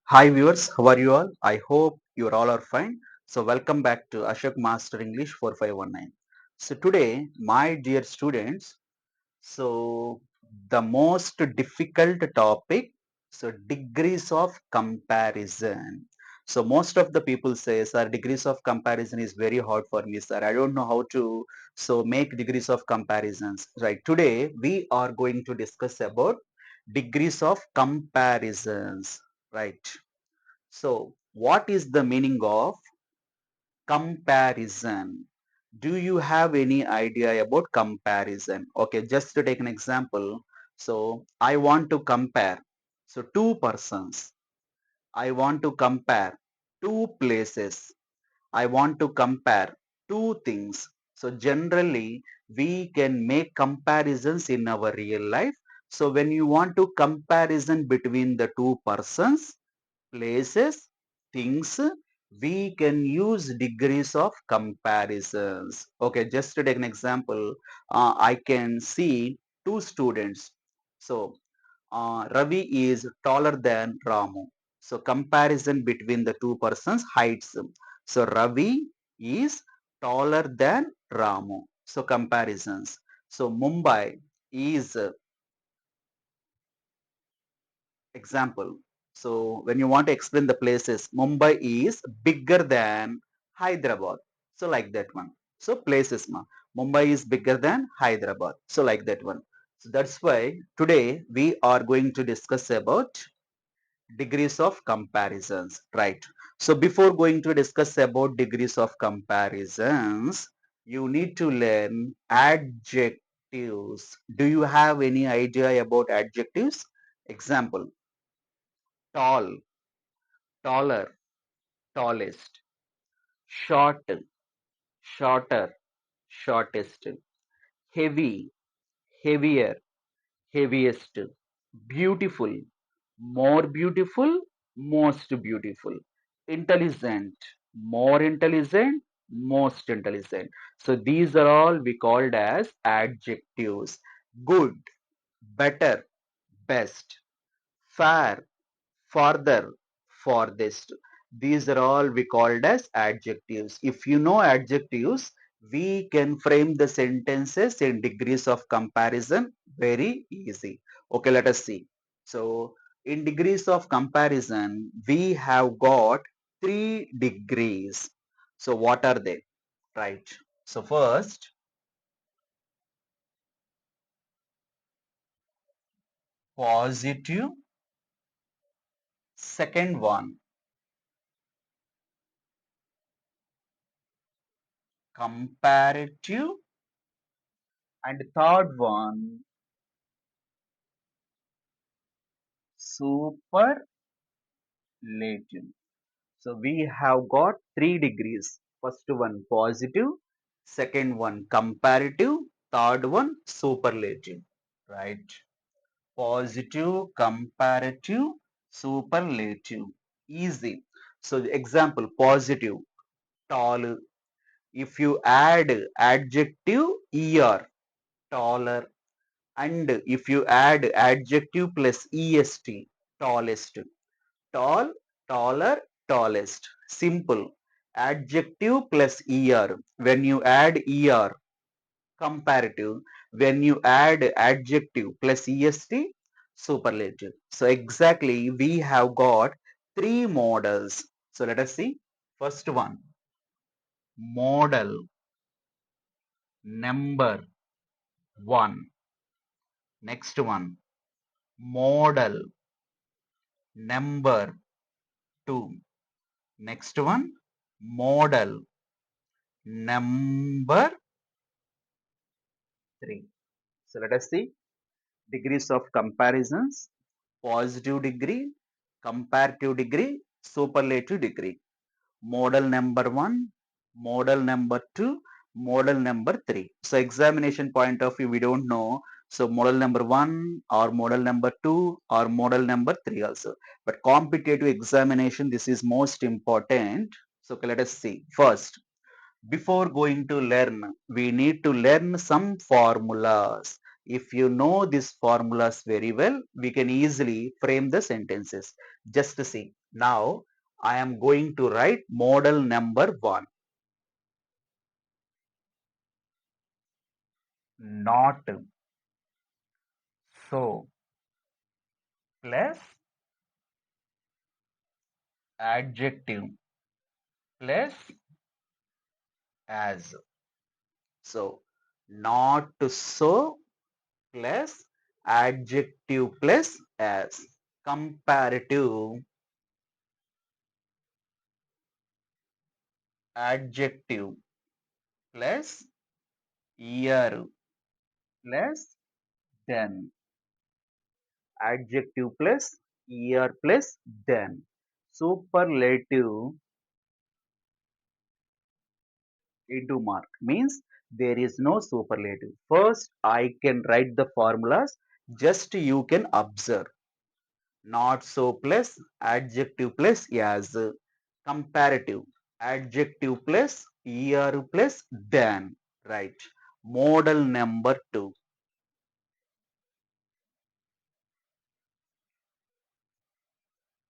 Hi viewers, how are you all? I hope you all are fine. So welcome back to Ashok Master English 4519. So today, my dear students, so the most difficult topic, so degrees of comparison. So most of the people say, sir, degrees of comparison is very hard for me, sir. I don't know how to make degrees of comparisons. Right. Today we are going to discuss about degrees of comparisons. Right. So, what is the meaning of comparison? Do you have any idea about comparison? Okay, just to take an example. So, I want to compare. So, two persons. I want to compare two places. I want to compare two things. So, generally, we can make comparisons in our real life. So, when you want to comparison between the two persons, places, things, we can use degrees of comparisons. Okay, just to take an example, I can see two students. So, Ravi is taller than Ramu. So, comparison between the two persons heights. So, Ravi is taller than Ramu. So, comparisons. So, Mumbai is example. So when you want to explain the places, Mumbai is bigger than Hyderabad. So like that one. So places ma. Mumbai is bigger than Hyderabad. So like that one. So that's why today we are going to discuss about degrees of comparisons. Right. So before going to discuss about degrees of comparisons, you need to learn adjectives. Do you have any idea about adjectives? Example, tall, taller, tallest, short, shorter, shortest, heavy, heavier, heaviest, beautiful, more beautiful, most beautiful, intelligent, more intelligent, most intelligent. So these are all we called as adjectives. Good, better, best, fair, farther, farthest. These are all we called as adjectives. If you know adjectives, we can frame the sentences in degrees of comparison very easy. Okay, let us see. So, in degrees of comparison, we have got three degrees. So, what are they? Right. So, first, positive. Second one, comparative. And third one, superlative. So we have got three degrees. First one positive, second one comparative, third one superlative. Right? Positive, comparative, superlative. Easy. So example positive, tall. If you add adjective er, taller, and if you add adjective plus est, tallest. Tall, taller, tallest. Simple. Adjective plus er. When you add er, comparative. When you add adjective plus est, superlative. So exactly we have got three models. So let us see. First one, model number one. Next one, model number two. Next one, model number three. So let us see degrees of comparisons, positive degree, comparative degree, superlative degree. Model number one, model number two, model number three. So examination point of view, we don't know. So model number one or model number two or model number three also. But competitive examination, this is most important. So okay, let us see. First, before going to learn, we need to learn some formulas. If you know these formulas very well, we can easily frame the sentences. Just to see. Now, I am going to write model number 1. Not so plus adjective plus as. So, not so plus adjective plus as. Comparative adjective plus year plus then. Adjective plus year plus then. Superlative into mark means there is no superlative. First, I can write the formulas, just you can observe. Not so plus adjective plus as. Comparative adjective plus year plus than. Right. Model number 2.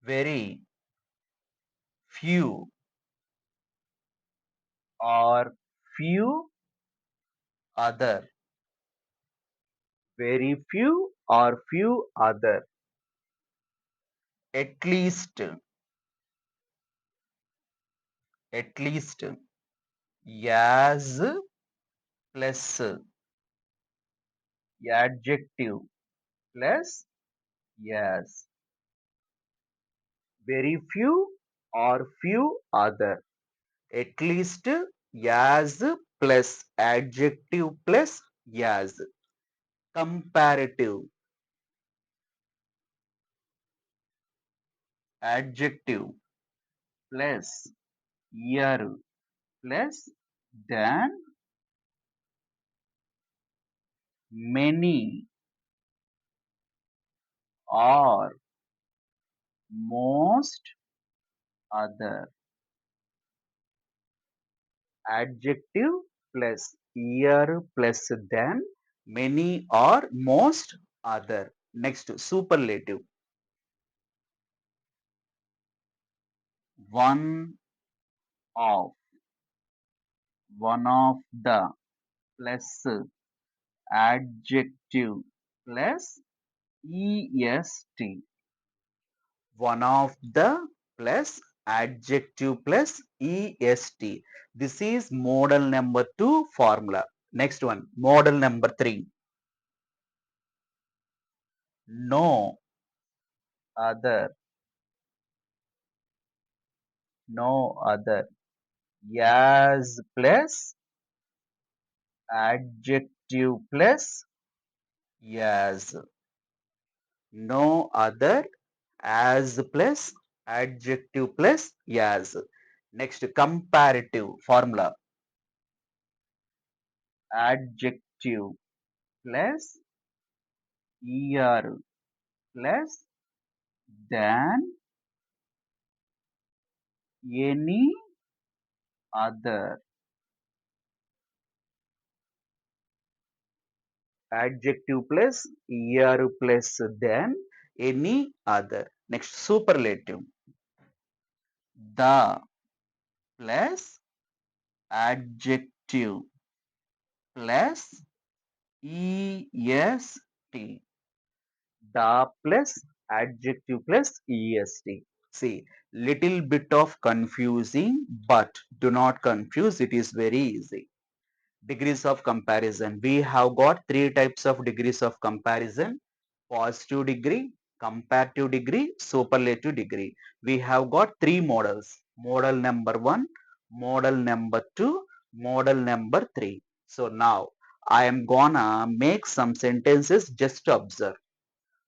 Very few or few other. Very few or few other. At least, at least. As plus adjective plus yes. Very few or few other. At least as plus adjective plus yes. Comparative adjective plus year plus than many or most other. Adjective plus year plus than many or most other. Next, superlative. One of, one of the plus adjective plus est. One of the plus adjective plus est. This is model number 2 formula. Next one, model number 3. No other, no other. Yes plus adjective plus yes. No other as plus adjective plus yes. Next, comparative formula. Adjective plus er plus than any other. Adjective plus er plus than any other. Next, superlative. The plus adjective plus est. The plus adjective plus est. See, little bit of confusing, but do not confuse. It is very easy. Degrees of comparison. We have got 3 types of degrees of comparison: positive degree, comparative degree, superlative degree. We have got 3 models: model number 1, model number 2, model number 3. So now I am gonna make some sentences, just to observe.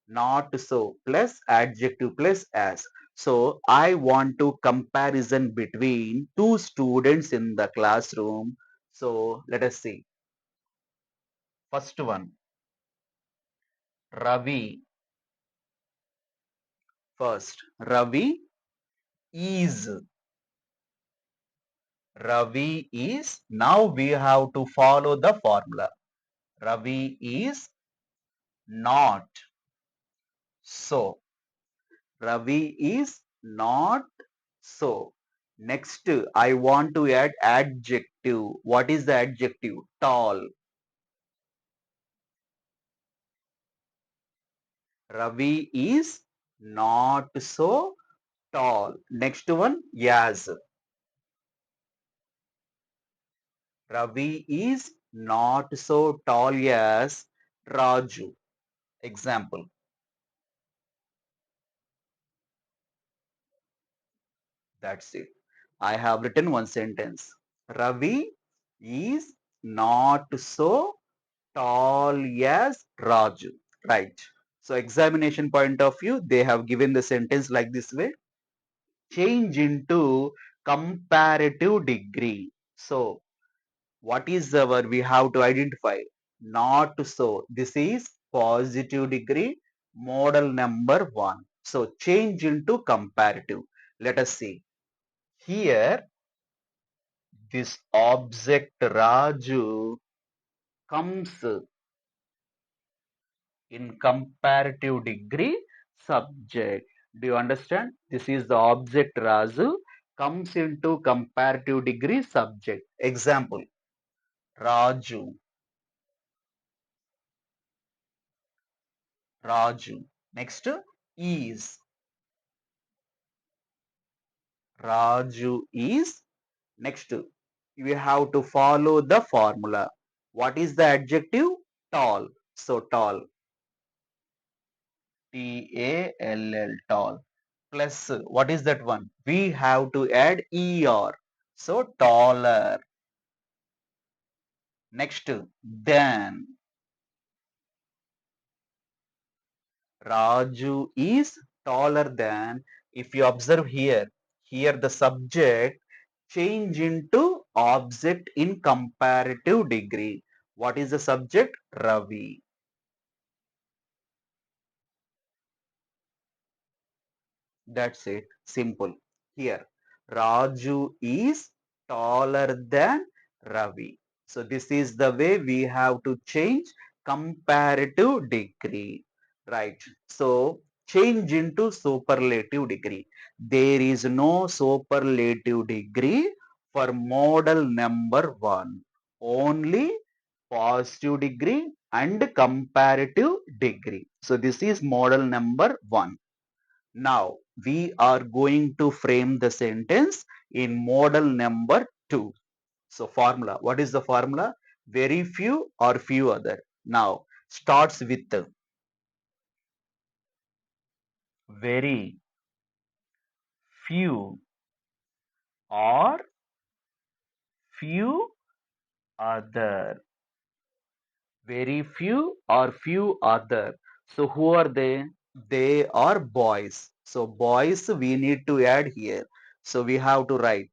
Not so plus adjective plus as. So I want to comparison between 2 students in the classroom. So let us see. First one, Ravi. First, Ravi is. Ravi is. Now we have to follow the formula. Ravi is not so. Ravi is not so. Next, I want to add adjective. What is the adjective? Tall. Ravi is not so tall. Next one, yes. Ravi is not so tall as Raju. Example. That's it. I have written one sentence. Ravi is not so tall as Raju. Right. So examination point of view, they have given the sentence like this way. Change into comparative degree. So what is our, we have to identify? Not so. This is positive degree, model number one. So change into comparative. Let us see. Here, this object Raju comes in comparative degree subject. Do you understand? This is the object Raju comes into comparative degree subject. Example, Raju, Raju. Next, is. Raju is. Next, you have to follow the formula. What is the adjective? Tall. So tall. Tall, tall. Plus, what is that one? We have to add er. So taller. Next, then. Raju is taller than. If you observe here, here the subject change into object in comparative degree. What is the subject? Ravi. That's it. Simple. Here, Raju is taller than Ravi. So this is the way we have to change comparative degree. Right. So change into superlative degree. There is no superlative degree for model number one. Only positive degree and comparative degree. So this is model number one. Now we are going to frame the sentence in model number two. So formula, what is the formula? Very few or few other. Now starts with very few or few other. Very few or few other. So who are they? They are boys. So boys we need to add here. So we have to write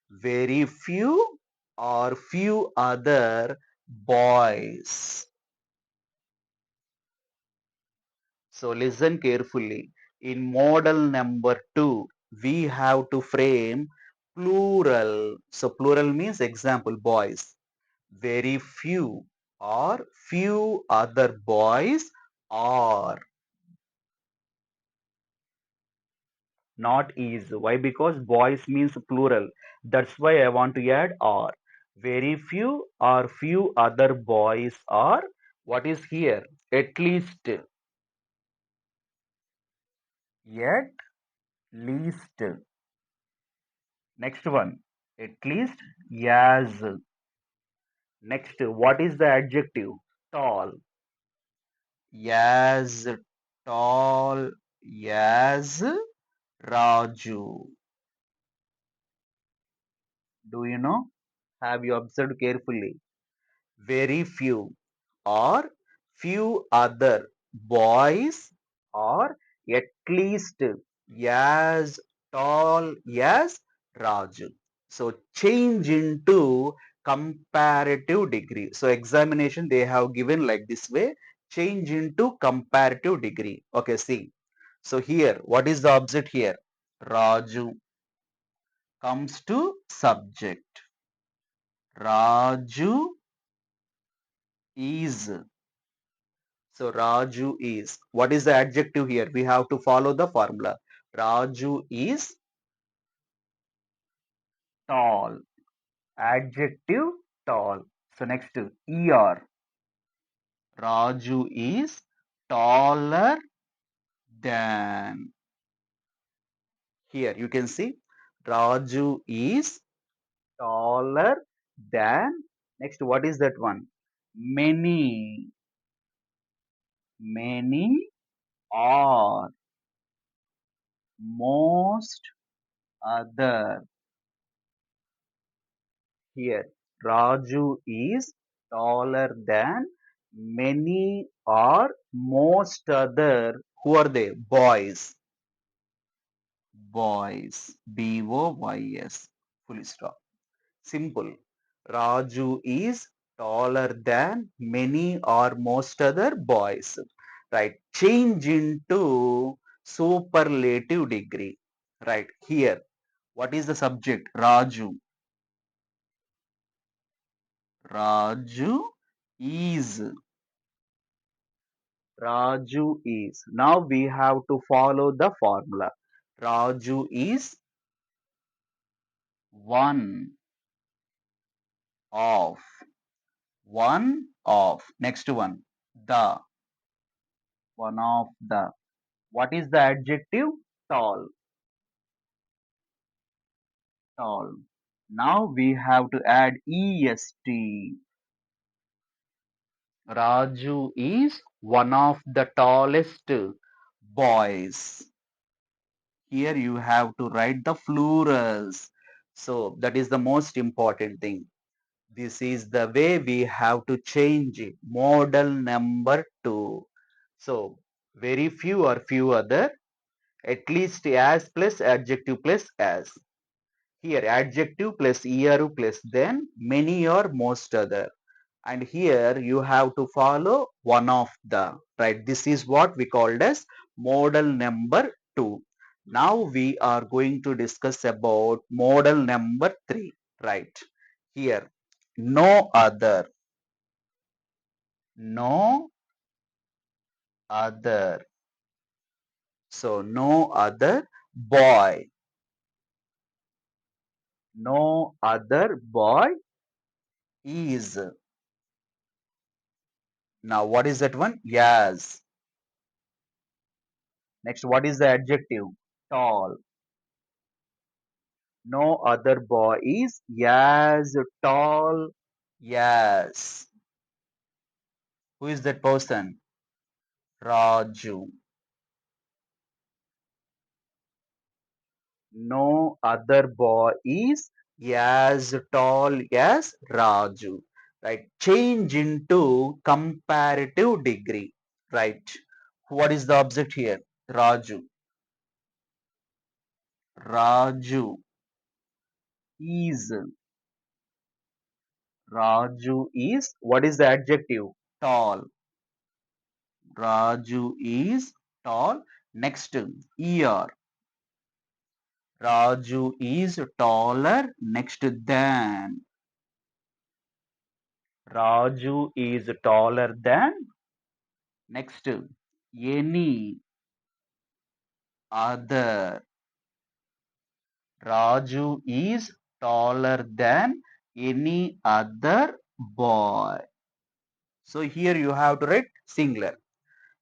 very few or few other boys. So listen carefully. In model number two, we have to frame plural. So plural means example boys. Very few or few other boys are. Not is. Why? Because boys means plural. That's why I want to add are. Very few or few other boys are. What is here? At least. At least. Next one. At least. Yes. Next. What is the adjective? Tall. Yes. Tall. Yes. Raju. Do you know? Have you observed carefully? Very few or few other boys or at least as tall as Raju. So change into comparative degree. So examination they have given like this way, change into comparative degree. Okay, see. So here, what is the object here? Raju comes to subject. Raju is So Raju is. What is the adjective here? We have to follow the formula. Raju is tall. Adjective tall. So next er. Raju is taller than. Here you can see Raju is taller than. Next, what is that one? Many. Many are. Most other. Here, Raju is taller than many or most other. Who are they? Boys. Boys. Boys. Full stop. Simple. Raju is taller than many or most other boys. Right. Change into superlative degree. Right. Here. What is the subject? Raju. Raju is. Raju is. Now we have to follow the formula. Raju is one of. One of. Next one. The. One of the. What is the adjective? Tall. Tall. Now we have to add est. Raju is one of the tallest boys. Here you have to write the plurals. So that is the most important thing. This is the way we have to change it. Model number 2. So very few or few other, at least as plus adjective plus as. Here adjective plus er plus then many or most other. And here you have to follow one of the, right? This is what we called as model number 2. Now we are going to discuss about model number 3, right? Here, no other. No other. So no other boy. No other boy is. Now what is that one? Yes. Next, what is the adjective? Tall. No other boy is as tall. Yes. Who is that person? Raju. No other boy is as tall as Raju. Right. Change into comparative degree. Right. What is the object here? Raju. Raju is. Raju is. What is the adjective? Tall. Raju is tall. Next, ear. Raju is taller. Next, than. Raju is taller than. Next, any other. Raju is taller than any other boy. So here you have to write singular.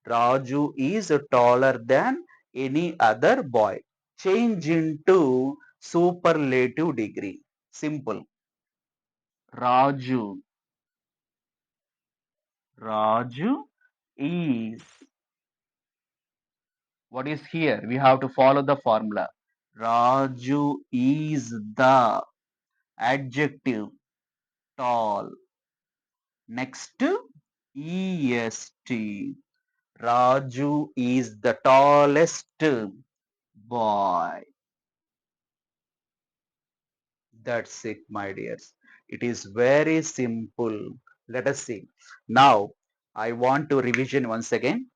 Raju is taller than any other boy. Change into superlative degree. Simple. Raju. Raju is. What is here? We have to follow the formula. Raju is the adjective tall. Next, est. Raju is the tallest boy. That's it, my dears. It is very simple. Let us see. Now, I want to revision once again.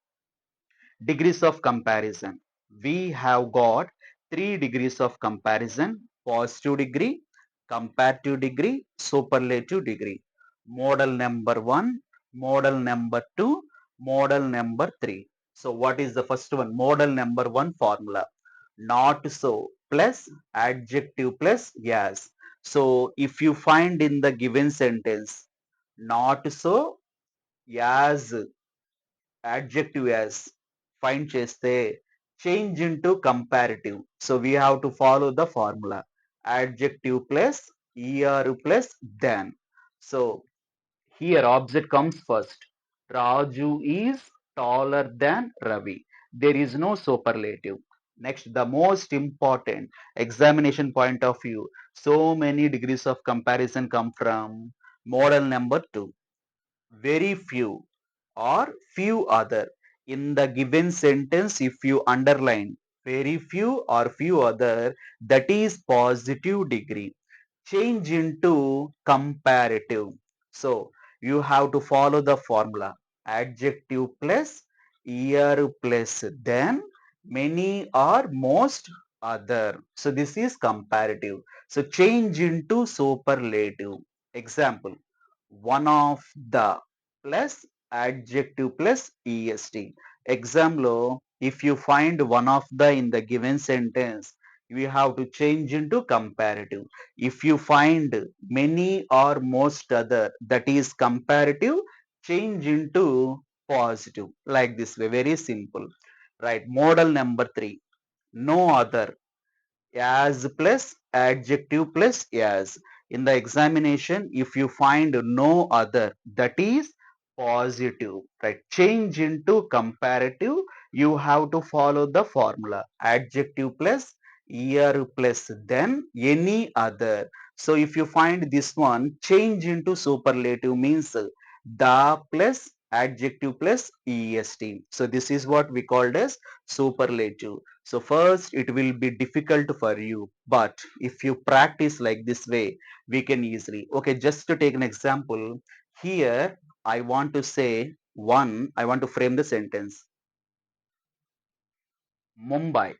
Degrees of comparison. We have got 3 degrees of comparison: positive degree, comparative degree, superlative degree. Model number 1, model number 2, Model number 3. So what is the first one? Model number 1 formula. Not so plus adjective plus yes. So if you find in the given sentence not so, yes, adjective as find చేస్తే change into comparative. So we have to follow the formula. Adjective plus er plus than. So here object comes first. Raju is taller than Ravi. There is no superlative. Next, the most important examination point of view. So many degrees of comparison come from model number 2. Very few or few other. In the given sentence, if you underline very few or few other, that is positive degree. Change into comparative. So you have to follow the formula. Adjective plus year plus then, many or most other. So this is comparative. So change into superlative. Example, one of the plus adjective plus est. Example, if you find one of the in the given sentence, we have to change into comparative. If you find many or most other, that is comparative, change into positive. Like this way, very simple. Right, model number 3, no other, as plus adjective plus as. In the examination, if you find no other, that is positive, right? Change into comparative, you have to follow the formula. Adjective plus year plus then any other. So if you find this one, change into superlative means the plus adjective plus est. So this is what we called as superlative. So first it will be difficult for you, but if you practice like this way, we can easily. Okay, just to take an example, here I want to say I want to frame the sentence. Mumbai.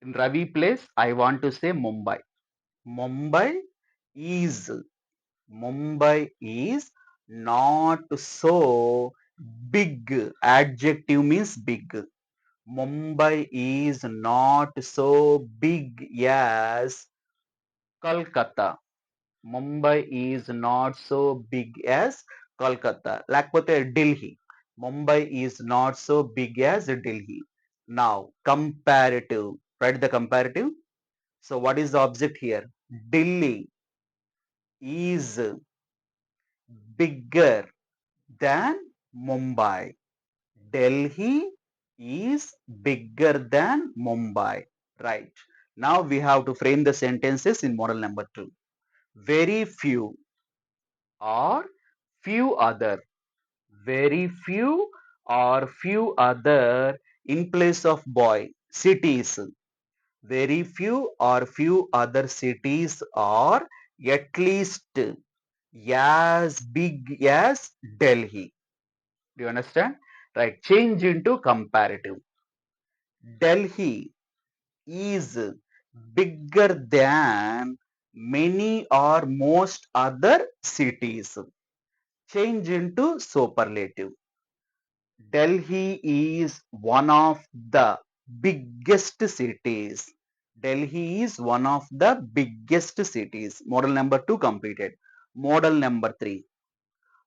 In Ravi place, I want to say Mumbai. Mumbai is, Mumbai is not so big. Adjective means big. Mumbai is not so big as Kolkata. Mumbai is not so big as Kolkata. Lakpote Delhi. Mumbai is not so big as Delhi. Now, comparative. Write the comparative. So, what is the object here? Delhi is bigger than Mumbai. Delhi is bigger than Mumbai. Right. Now we have to frame the sentences in model number 2. Very few or few other. Very few or few other in place of boy. Cities. Very few or few other cities are at least as big as Delhi. Do you understand? Right. Change into comparative. Delhi is bigger than many or most other cities. Change into superlative. Delhi is one of the biggest cities. Delhi is one of the biggest cities. Model number 2 completed. Model number 3.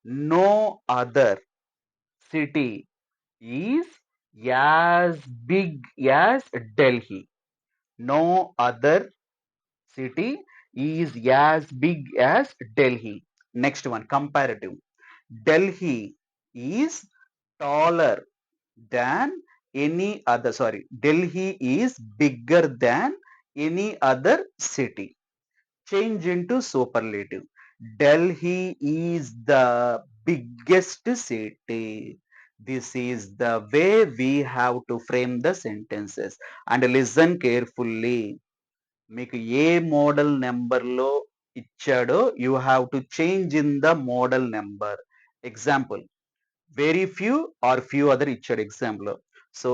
No other city is as big as Delhi. No other city is as big as Delhi. Next one, comparative. Delhi is taller than any other, sorry, Delhi is bigger than any other city. Change into superlative. Delhi is the biggest city. This is the way we have to frame the sentences. And listen carefully. మీకు ఏ model నెంబర్లో ఇచ్చాడో you have to change in the model number. Example, very few or few other ఇచ్చాడు example. So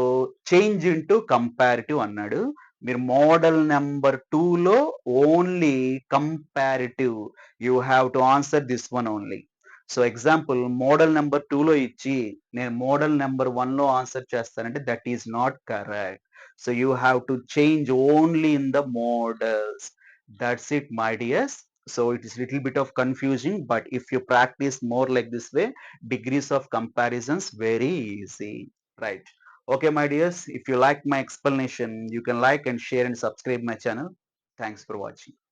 change into comparative అన్నాడు. మీరు model number 2లో only comparative, you have to answer this one only. So example model number 2లో ఇచ్చి నేను model number 1లో answer చేస్తానంటే that is not correct. So you have to change only in the models. That's it my dears. So it is little bit of confusing, but if you practice more like this way, degrees of comparisons very easy, right? Okay, my dears, if you like my explanation, you can like and share and subscribe my channel. Thanks for watching.